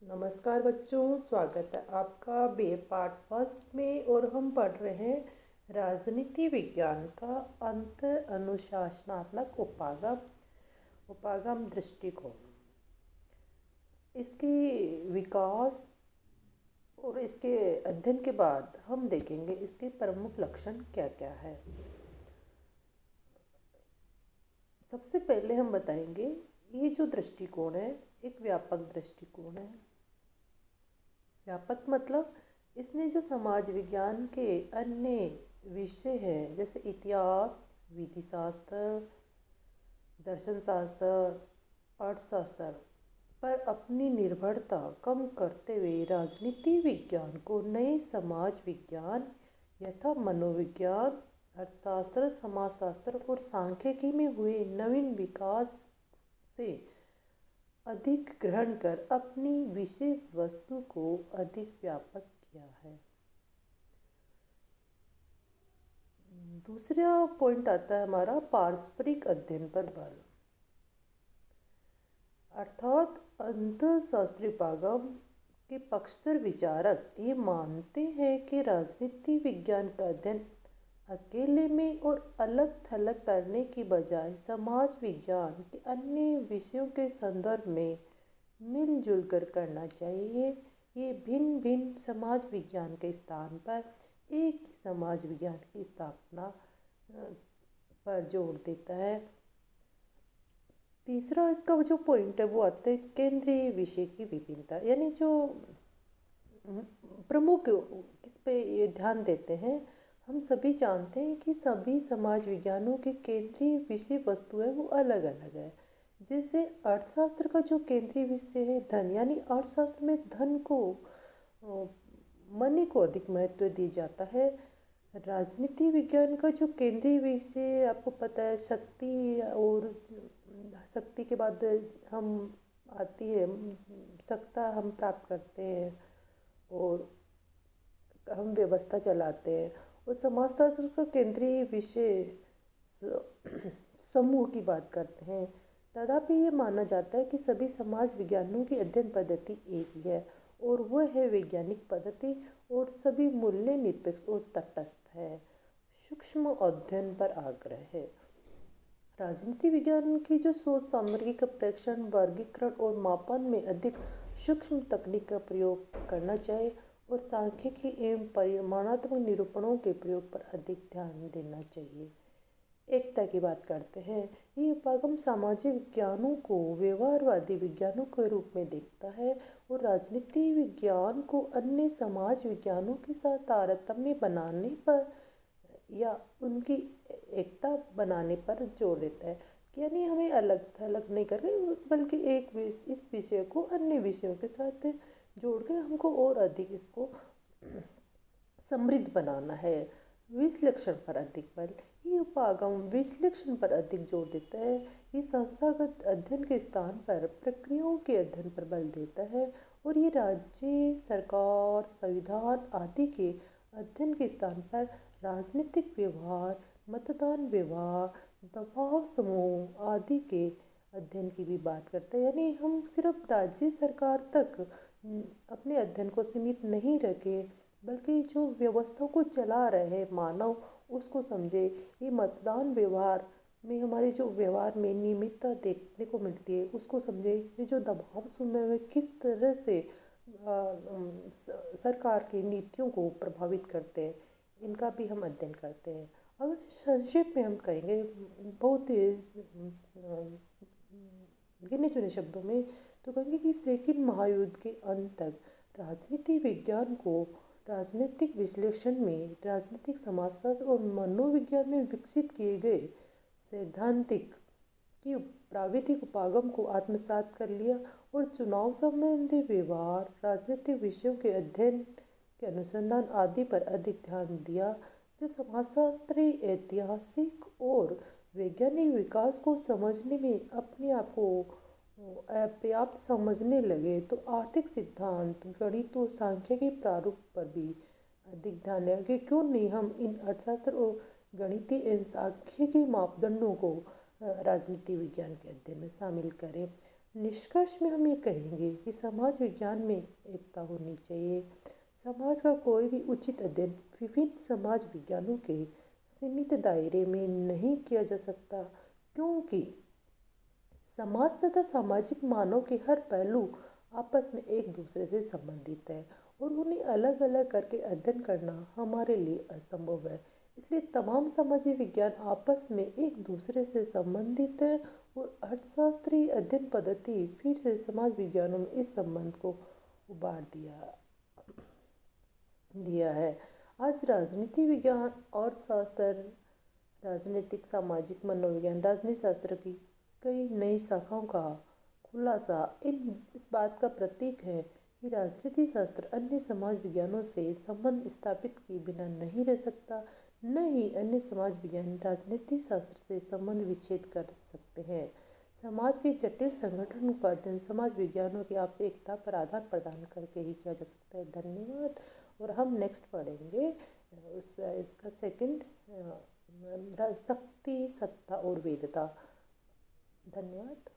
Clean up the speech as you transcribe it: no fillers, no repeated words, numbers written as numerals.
नमस्कार बच्चों, स्वागत है आपका बे पार्ट फर्स्ट में। और हम पढ़ रहे हैं राजनीति विज्ञान का अंत अनुशासनात्मक उपागम उपागम दृष्टिकोण। इसकी विकास और इसके अध्ययन के बाद हम देखेंगे इसके प्रमुख लक्षण क्या क्या है। सबसे पहले हम बताएंगे ये जो दृष्टिकोण है एक व्यापक दृष्टिकोण है। व्यापक मतलब इसने जो समाज विज्ञान के अन्य विषय हैं जैसे इतिहास, विधि शास्त्र, दर्शन शास्त्र, अर्थशास्त्र पर अपनी निर्भरता कम करते हुए राजनीति विज्ञान को नए समाज विज्ञान यथा मनोविज्ञान, अर्थशास्त्र, समाजशास्त्र और सांख्यिकी में हुए नवीन विकास से अधिक ग्रहण कर अपनी विषय वस्तु को अधिक व्यापक किया है। दूसरा पॉइंट आता है हमारा पारस्परिक अध्ययन पर बल, अर्थात अंतःशास्त्रीय उपागम के पक्षधर विचारक ये मानते हैं कि राजनीति विज्ञान का अध्ययन अकेले में और अलग थलग करने की बजाय समाज विज्ञान के अन्य विषयों के संदर्भ में मिलजुल कर करना चाहिए। ये भिन्न भिन्न समाज विज्ञान के स्थान पर एक ही समाज विज्ञान की स्थापना पर जोर देता है। तीसरा इसका जो पॉइंट है वो आता है केंद्रीय विषय की विभिन्नता, यानी जो प्रमुख किस पे ये ध्यान देते हैं। हम सभी जानते हैं कि सभी समाज विज्ञानों के केंद्रीय विषय वस्तु है वो अलग अलग है। जैसे अर्थशास्त्र का जो केंद्रीय विषय है धन, यानी अर्थशास्त्र में धन को मनी को अधिक महत्व दिया जाता है। राजनीति विज्ञान का जो केंद्रीय विषय आपको पता है शक्ति, और शक्ति के बाद हम आती है सत्ता हम प्राप्त करते हैं और हम व्यवस्था चलाते हैं। और समाजशास्त्र का केंद्रीय विषय समूह की बात करते हैं। तथापि ये माना जाता है कि सभी समाज विज्ञानों की अध्ययन पद्धति एक ही है और वह है वैज्ञानिक पद्धति, और सभी मूल्य निरपेक्ष और तटस्थ है। सूक्ष्म अध्ययन पर आग्रह है। राजनीति विज्ञान की जो सोच सामग्री का प्रेक्षण, वर्गीकरण और मापन में अधिक सूक्ष्म तकनीक का प्रयोग करना चाहिए और सांख्यिकी एवं परिमाणात्मक निरूपणों के प्रयोग पर अधिक ध्यान देना चाहिए। एकता की बात करते हैं। ये उपागम सामाजिक विज्ञानों को व्यवहारवादी विज्ञानों के रूप में देखता है और राजनीति विज्ञान को अन्य समाज विज्ञानों के साथ तारतम्य बनाने पर या उनकी एकता बनाने पर जोर देता है। यानी हमें अलग थलग नहीं करके बल्कि इस विषय को अन्य विषयों के साथ जोड़ के हमको और अधिक इसको समृद्ध बनाना है। विश्लेषण पर अधिक बल, ये उपागम विश्लेषण पर अधिक जोर देता है। ये संस्थागत अध्ययन के स्थान पर प्रक्रियाओं के अध्ययन पर बल देता है और ये राज्य सरकार, संविधान आदि के अध्ययन के स्थान पर राजनीतिक व्यवहार, मतदान व्यवहार, दबाव समूह आदि के अध्ययन की भी बात करते हैं। यानी हम सिर्फ राज्य सरकार तक अपने अध्ययन को सीमित नहीं रखें बल्कि जो व्यवस्था को चला रहे मानव उसको समझे। ये मतदान व्यवहार में हमारे जो व्यवहार में नियमितता देखने को मिलती है उसको समझे। ये जो दबाव समय में किस तरह से सरकार की नीतियों को प्रभावित करते हैं इनका भी हम अध्ययन करते हैं। अगर संक्षेप में हम कहेंगे बहुत ही गिने चुने शब्दों में तो कहेंगे कि सेकंड महायुद्ध के अंत तक राजनीति विज्ञान को राजनीतिक विश्लेषण में, राजनीतिक समाजशास्त्र और मनोविज्ञान में विकसित किए गए सैद्धांतिक की प्राविधिक उपागम को आत्मसात कर लिया और चुनाव संबंधी व्यवहार, राजनीतिक विषयों के अध्ययन के अनुसंधान आदि पर अधिक ध्यान दिया। जब समाजशास्त्री ऐतिहासिक और वैज्ञानिक विकास को समझने में अपने आप को पर्याप्त समझने लगे तो आर्थिक सिद्धांत, गणित और सांख्यिकी प्रारूप पर भी अधिक ध्यान दें कि क्यों नहीं हम इन अर्थशास्त्र और गणितीय एवं सांख्यिकी मापदंडों को राजनीति विज्ञान के अध्ययन में शामिल करें। निष्कर्ष में हम ये कहेंगे कि समाज विज्ञान में एकता होनी चाहिए। समाज का कोई भी उचित अध्ययन विभिन्न समाज विज्ञानों के सीमित दायरे में नहीं किया जा सकता, क्योंकि समाज तथा सामाजिक मानव के हर पहलू आपस में एक दूसरे से संबंधित है और उन्हें अलग अलग करके अध्ययन करना हमारे लिए असंभव है। इसलिए तमाम समाजी विज्ञान आपस में एक दूसरे से संबंधित है और अर्थशास्त्रीय अध्ययन पद्धति फिर से समाज विज्ञानों में इस संबंध को उबार दिया है। आज राजनीति विज्ञान और शास्त्र, राजनीतिक सामाजिक मनोविज्ञान, राजनीति शास्त्र की कई नई शाखाओं का खुलासा इस बात का प्रतीक है कि राजनीति शास्त्र अन्य समाज विज्ञानों से संबंध स्थापित किए बिना नहीं रह सकता, न ही अन्य समाज विज्ञान राजनीति शास्त्र से संबंध विच्छेद कर सकते हैं। समाज के जटिल संगठन का अध्ययन समाज विज्ञानों की आपसी एकता पर आदान प्रदान करके ही किया जा सकता है। धन्यवाद। और हम नेक्स्ट पढ़ेंगे इसका सेकंड, शक्ति, सत्ता और वेदता। धन्यवाद।